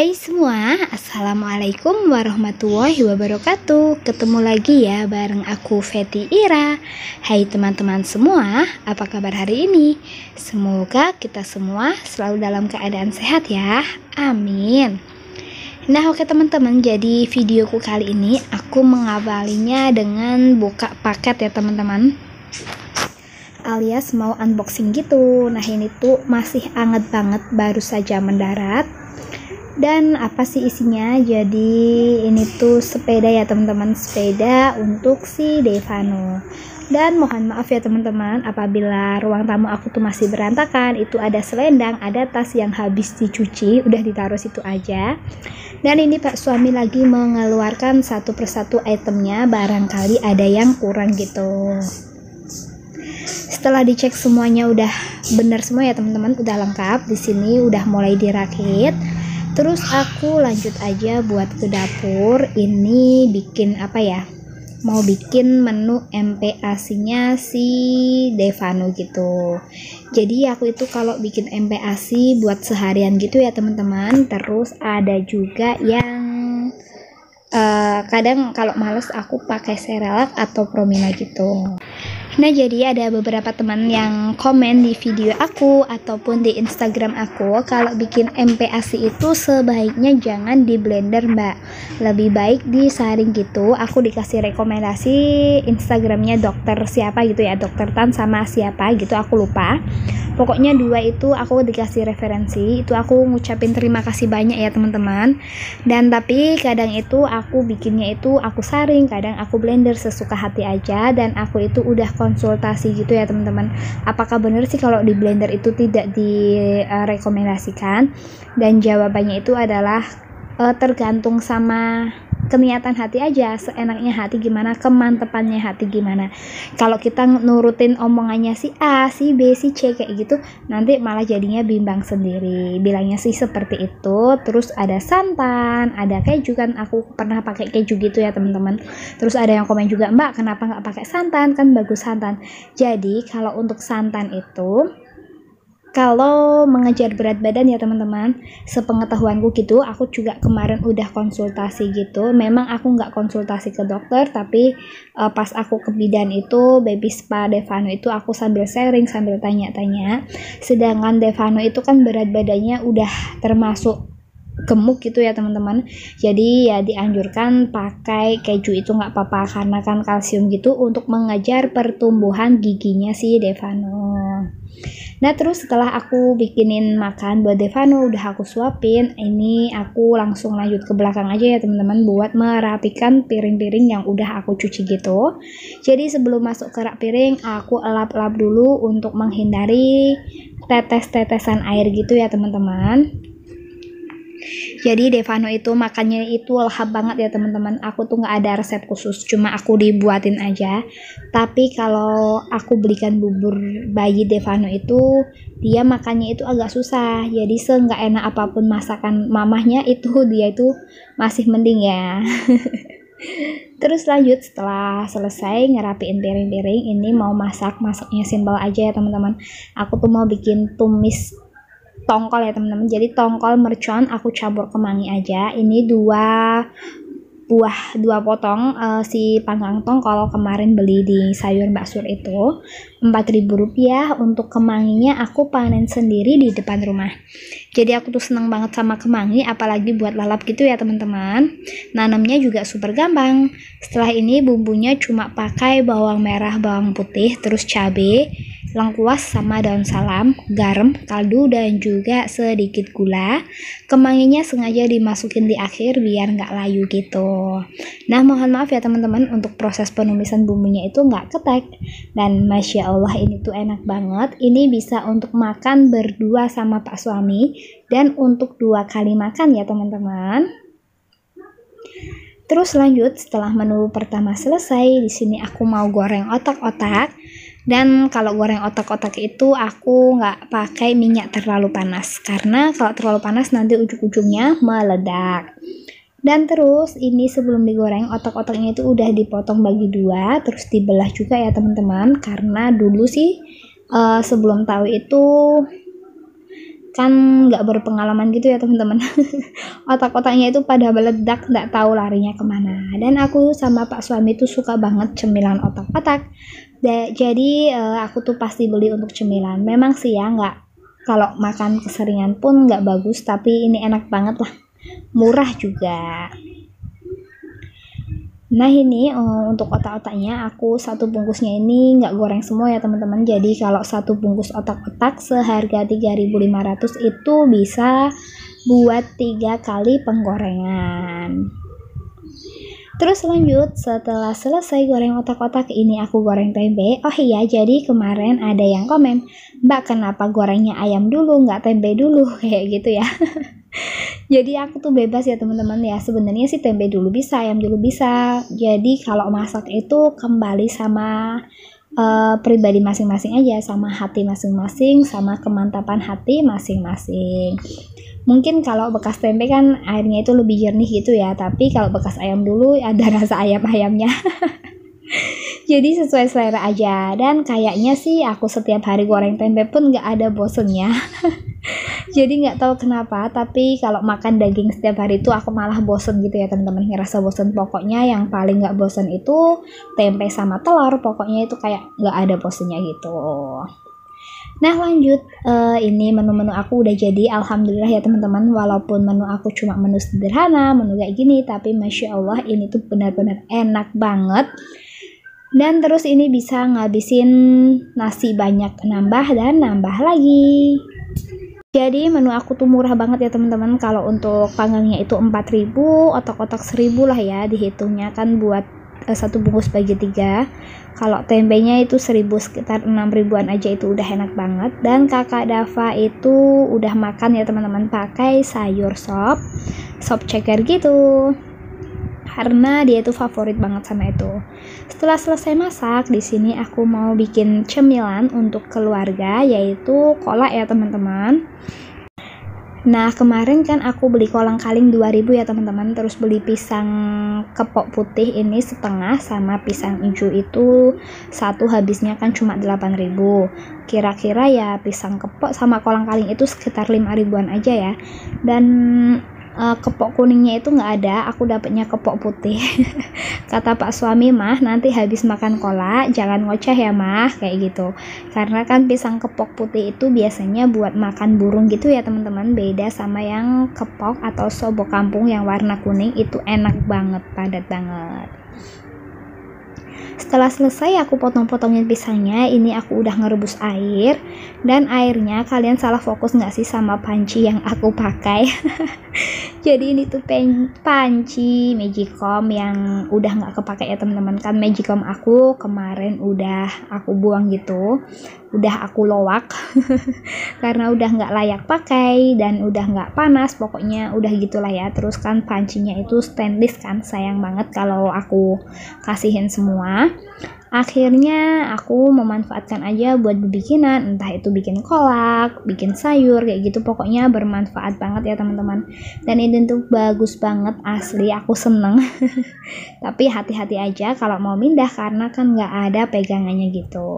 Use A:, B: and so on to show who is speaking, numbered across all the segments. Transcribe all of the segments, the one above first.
A: Hai semua, Assalamualaikum warahmatullahi wabarakatuh. Ketemu lagi ya bareng aku Feti Ira. Hai teman-teman semua, apa kabar hari ini? Semoga kita semua selalu dalam keadaan sehat ya, amin. Nah oke teman-teman, jadi videoku kali ini aku mengawalinya dengan buka paket ya teman-teman, alias mau unboxing gitu. Nah ini tuh masih anget banget, baru saja mendarat. Dan apa sih isinya? Jadi ini tuh sepeda ya teman-teman, sepeda untuk si Devano. Dan mohon maaf ya teman-teman apabila ruang tamu aku tuh masih berantakan. Itu ada selendang, ada tas yang habis dicuci, udah ditaruh situ aja. Dan ini Pak suami lagi mengeluarkan satu persatu itemnya, barangkali ada yang kurang gitu. Setelah dicek semuanya udah benar semua ya teman-teman, udah lengkap. Di sini udah mulai dirakit. Terus aku lanjut aja buat ke dapur. Ini bikin apa ya, mau bikin menu MPASI-nya si Devano gitu. Jadi aku itu kalau bikin MPASI buat seharian gitu ya teman-teman. Terus ada juga yang kadang kalau males aku pakai Cerelac atau Promina gitu. Nah jadi ada beberapa teman yang komen di video aku ataupun di Instagram aku, kalau bikin MPASI itu sebaiknya jangan di blender mbak, lebih baik disaring gitu. Aku dikasih rekomendasi Instagramnya dokter siapa gitu ya, dokter Tan sama siapa gitu aku lupa. Pokoknya dua itu aku dikasih referensi, itu aku ngucapin terima kasih banyak ya teman-teman. Dan tapi kadang itu aku bikinnya itu aku saring, kadang aku blender, sesuka hati aja. Dan aku itu udah konsultasi gitu ya teman-teman, apakah benar sih kalau di blender itu tidak direkomendasikan. Dan jawabannya itu adalah tergantung sama keniatan hati aja, seenaknya hati gimana, kemantepannya hati gimana. Kalau kita nurutin omongannya si A, si B, si C kayak gitu, nanti malah jadinya bimbang sendiri. Bilangnya sih seperti itu. Terus ada santan, ada keju, kan aku pernah pakai keju gitu ya teman-teman. Terus ada yang komen juga, mbak kenapa nggak pakai santan, kan bagus santan. Jadi kalau untuk santan itu, kalau mengejar berat badan ya teman-teman, sepengetahuanku gitu, aku juga kemarin udah konsultasi gitu. Memang aku nggak konsultasi ke dokter, tapi pas aku ke bidan itu, baby spa Devano itu aku sambil sharing, sambil tanya-tanya. Sedangkan Devano itu kan berat badannya udah termasuk gemuk gitu ya teman-teman. Jadi ya dianjurkan pakai keju itu nggak apa-apa, karena kan kalsium gitu untuk mengejar pertumbuhan giginya si Devano. Nah terus setelah aku bikinin makan buat Devano, udah aku suapin, ini aku langsung lanjut ke belakang aja ya teman-teman buat merapikan piring-piring yang udah aku cuci gitu. Jadi sebelum masuk ke rak piring, aku elap-elap dulu untuk menghindari tetes-tetesan air gitu ya teman-teman. Jadi Devano itu makannya itu lahap banget ya teman-teman. Aku tuh nggak ada resep khusus, cuma aku dibuatin aja. Tapi kalau aku belikan bubur bayi Devano itu, dia makannya itu agak susah. Jadi seenggak enak apapun masakan mamahnya itu, dia itu masih mending ya. Terus lanjut, setelah selesai ngerapiin piring-piring, ini mau masaknya simple aja ya teman-teman. Aku tuh mau bikin tumis tongkol ya teman-teman. Jadi tongkol mercon aku campur kemangi aja. Ini dua potong si panggang tongkol kemarin beli di sayur Mbak Sur itu Rp4.000. Untuk kemanginya aku panen sendiri di depan rumah. Jadi aku tuh seneng banget sama kemangi, apalagi buat lalap gitu ya teman-teman. Nanamnya juga super gampang. Setelah ini bumbunya cuma pakai bawang merah, bawang putih, terus cabai, lengkuas sama daun salam, garam, kaldu, dan juga sedikit gula. Kemanginya sengaja dimasukin di akhir biar nggak layu gitu. Nah mohon maaf ya teman-teman, untuk proses penumisan bumbunya itu nggak ketek. Dan Masya Allah ini tuh enak banget. Ini bisa untuk makan berdua sama Pak suami, dan untuk 2 kali makan ya teman-teman. Terus lanjut, setelah menu pertama selesai, di sini aku mau goreng otak-otak. Dan kalau goreng otak-otak itu aku nggak pakai minyak terlalu panas, karena kalau terlalu panas nanti ujung-ujungnya meledak. Dan terus ini sebelum digoreng, otak-otaknya itu udah dipotong bagi 2, terus dibelah juga ya teman-teman. Karena dulu sih sebelum tahu itu kan nggak berpengalaman gitu ya teman-teman. Otak-otaknya itu pada meledak, nggak tahu larinya kemana. Dan aku sama Pak suami tuh suka banget cemilan otak-otak. Jadi aku tuh pasti beli untuk cemilan. Memang sih ya, nggak, kalau makan keseringan pun nggak bagus, tapi ini enak banget lah, murah juga. Nah ini untuk otak-otaknya aku satu bungkusnya ini nggak goreng semua ya teman-teman. Jadi kalau satu bungkus otak-otak seharga 3.500 itu bisa buat 3 kali penggorengan. Terus lanjut, setelah selesai goreng otak-otak ini aku goreng tempe. Oh iya, jadi kemarin ada yang komen, "Mbak kenapa gorengnya ayam dulu nggak tempe dulu?" Kayak gitu ya. Jadi aku tuh bebas ya teman-teman ya, sebenarnya sih tempe dulu bisa, ayam dulu bisa. Jadi kalau masak itu kembali sama pribadi masing-masing aja, sama hati masing-masing, sama kemantapan hati masing-masing. Mungkin kalau bekas tempe kan airnya itu lebih jernih gitu ya, tapi kalau bekas ayam dulu ada rasa ayam-ayamnya. Jadi sesuai selera aja. Dan kayaknya sih aku setiap hari goreng tempe pun nggak ada bosennya. Jadi nggak tahu kenapa, tapi kalau makan daging setiap hari itu aku malah bosen gitu ya teman-teman, ngerasa bosen. Pokoknya yang paling nggak bosen itu tempe sama telur, pokoknya itu kayak nggak ada bosennya gitu. Nah lanjut, ini menu-menu aku udah jadi, alhamdulillah ya teman-teman. Walaupun menu aku cuma menu sederhana, menu kayak gini, tapi masya Allah ini tuh benar-benar enak banget. Dan terus ini bisa ngabisin nasi banyak, nambah dan nambah lagi. Jadi menu aku tuh murah banget ya teman-teman. Kalau untuk panggangnya itu 4.000, otak-otak 1.000 lah ya dihitungnya kan, buat satu bungkus bagi 3. Kalau tempenya itu 1.000, sekitar 6.000-an aja itu udah enak banget. Dan kakak Dava itu udah makan ya teman-teman, pakai sayur sop ceker gitu, karena dia itu favorit banget sama itu. Setelah selesai masak, di sini aku mau bikin cemilan untuk keluarga, yaitu kolak ya teman-teman. Nah kemarin kan aku beli kolang kaling 2.000 ya teman-teman, terus beli pisang kepok putih ini setengah, sama pisang hijau itu satu, habisnya kan cuma 8.000. Kira-kira ya pisang kepok sama kolang kaling itu sekitar 5.000-an aja ya. Dan kepok kuningnya itu nggak ada, aku dapetnya kepok putih. Kata Pak suami, "Mah nanti habis makan kolak jangan ngoceh ya mah," kayak gitu. Karena kan pisang kepok putih itu biasanya buat makan burung gitu ya teman-teman, beda sama yang kepok atau sobok kampung yang warna kuning, itu enak banget, padat banget. Setelah selesai aku potong-potongin pisangnya, ini aku udah ngerebus air. Dan airnya kalian salah fokus nggak sih sama panci yang aku pakai? Jadi ini tuh panci Magicom yang udah nggak kepake ya teman-teman. Kan Magicom aku kemarin udah aku buang gitu, udah aku loak karena udah nggak layak pakai dan udah nggak panas, pokoknya udah gitulah ya. Terus kan pancinya itu stainless kan, sayang banget kalau aku kasihin semua. Akhirnya aku memanfaatkan aja buat bikinan, entah itu bikin kolak, bikin sayur kayak gitu, pokoknya bermanfaat banget ya teman-teman. Dan ini tuh bagus banget, asli aku seneng. Tapi hati-hati aja kalau mau mindah karena kan nggak ada pegangannya gitu.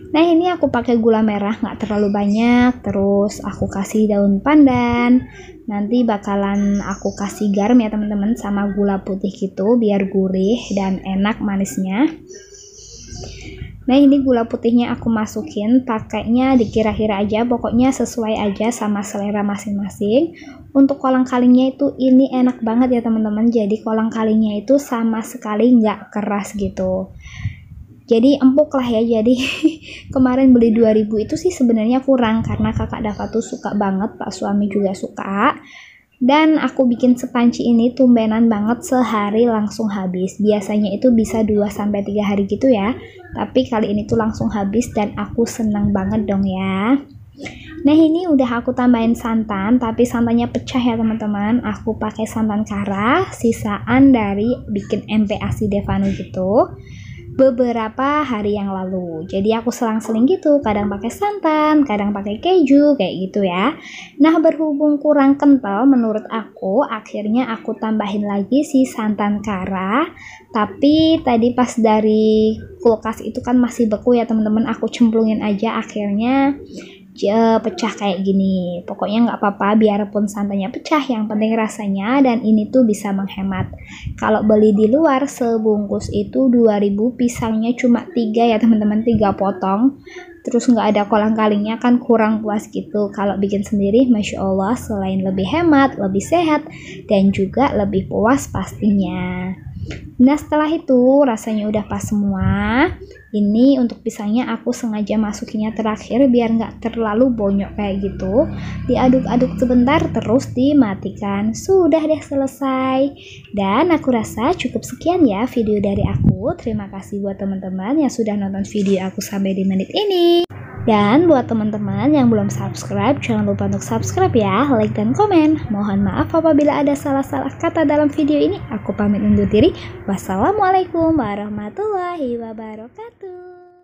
A: Nah ini aku pakai gula merah nggak terlalu banyak, terus aku kasih daun pandan. Nanti bakalan aku kasih garam ya teman-teman, sama gula putih gitu biar gurih dan enak manisnya. Nah ini gula putihnya aku masukin, pakainya dikira-kira aja, pokoknya sesuai aja sama selera masing-masing. Untuk kolang kalingnya itu ini enak banget ya teman-teman, jadi kolang kalingnya itu sama sekali nggak keras gitu. Jadi empuk lah ya. Jadi kemarin beli 2.000 itu sih sebenarnya kurang, karena kakak Dava tuh suka banget, Pak suami juga suka. Dan aku bikin sepanci ini tumbenan banget, sehari langsung habis. Biasanya itu bisa 2-3 hari gitu ya, tapi kali ini tuh langsung habis dan aku seneng banget dong ya. Nah ini udah aku tambahin santan, tapi santannya pecah ya teman-teman. Aku pakai santan kara, sisaan dari bikin MPASI Devanu gitu beberapa hari yang lalu. Jadi aku selang-seling gitu, kadang pakai santan, kadang pakai keju kayak gitu ya. Nah berhubung kurang kental menurut aku, akhirnya aku tambahin lagi si santan kara. Tapi tadi pas dari kulkas itu kan masih beku ya teman-teman, aku cemplungin aja, akhirnya pecah kayak gini. Pokoknya nggak apa-apa, biarpun santannya pecah, yang penting rasanya, dan ini tuh bisa menghemat. Kalau beli di luar sebungkus itu 2000, pisangnya cuma 3 ya teman-teman, 3 potong. Terus nggak ada kolang-kalingnya, kan kurang puas gitu. Kalau bikin sendiri, Masya Allah, selain lebih hemat, lebih sehat, dan juga lebih puas pastinya. Nah setelah itu rasanya udah pas semua. Ini untuk pisangnya aku sengaja masukinnya terakhir biar nggak terlalu bonyok kayak gitu. Diaduk-aduk sebentar terus dimatikan. Sudah deh selesai. Dan aku rasa cukup sekian ya video dari aku. Terima kasih buat teman-teman yang sudah nonton video aku sampai di menit ini. Dan buat teman-teman yang belum subscribe, jangan lupa untuk subscribe ya, like dan komen. Mohon maaf apabila ada salah-salah kata dalam video ini. Aku pamit undur diri. Wassalamualaikum warahmatullahi wabarakatuh.